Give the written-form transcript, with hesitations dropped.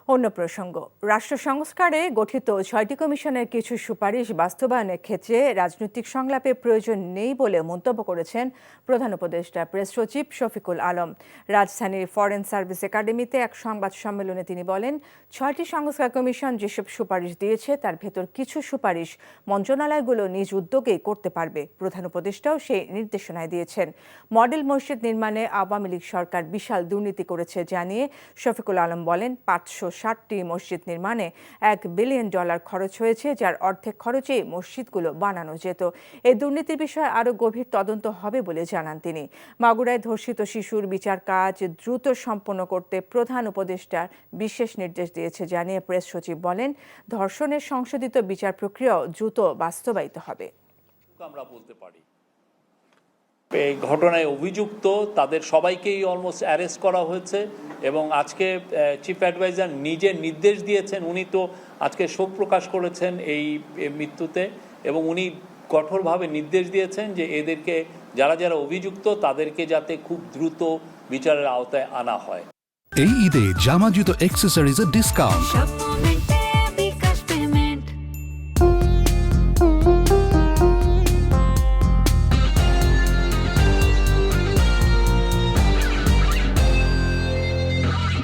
অন্য প্রসঙ্গ, রাষ্ট্র সংস্কারে গঠিত 6টি কমিশনের কিছু সুপারিশ বাস্তবায়নের ক্ষেত্রে রাজনৈতিক সংলাপের প্রয়োজন নেই বলে মন্তব্য করেছেন প্রধান উপদেষ্টা প্রেস সচিব শফিকুল আলম। রাজধানীর ফরেন সার্ভিস একাডেমিতে এক সংবাদ সম্মেলনে তিনি বলেন, 6টি সংস্কার কমিশন যেসব সুপারিশ দিয়েছে তার ভেতর কিছু সুপারিশ মন্ত্রণালয়গুলো নিজ উদ্যোগেই করতে পারবে। প্রধান উপদেষ্টাও সেই নির্দেশনায় দিয়েছেন। মডেল মসজিদ নির্মাণে আওয়ামী লীগ সরকার বিশাল দুর্নীতি করেছে জানিয়ে শফিকুল আলম বলেন, 560টি মসজিদ নির্মাণে $1 বিলিয়ন খরচ হয়েছে, যার অর্ধেক খরচেই মসজিদগুলো বানানো যেত। এই দুর্নীতির বিষয়ে আরও গভীর তদন্ত হবে বলে জানান তিনি। মাগুরায় ধর্ষিত শিশুর বিচার কাজ দ্রুত সম্পন্ন করতে প্রধান উপদেষ্টার বিশেষ নির্দেশ দিয়েছে জানিয়ে প্রেস সচিব বলেন, ধর্ষণের সংশোধিত বিচার প্রক্রিয়াও দ্রুত বাস্তবায়িত হবে। আমরা বলতে পারি এই ঘটনায় অভিযুক্ত তাদের সবাইকেই অলমোস্ট অ্যারেস্ট করা হয়েছে এবং আজকে চিফ অ্যাডভাইজার নিজে নির্দেশ দিয়েছেন। উনি তো আজকে শোক প্রকাশ করেছেন এই মৃত্যুতে এবং উনি কঠোরভাবে নির্দেশ দিয়েছেন যে এদেরকে যারা যারা অভিযুক্ত তাদেরকে যাতে খুব দ্রুত বিচারের আওতায় আনা হয়। এই ঈদে জামা জুতো অ্যাক্সেসরিজের ডিসকাউন্ট।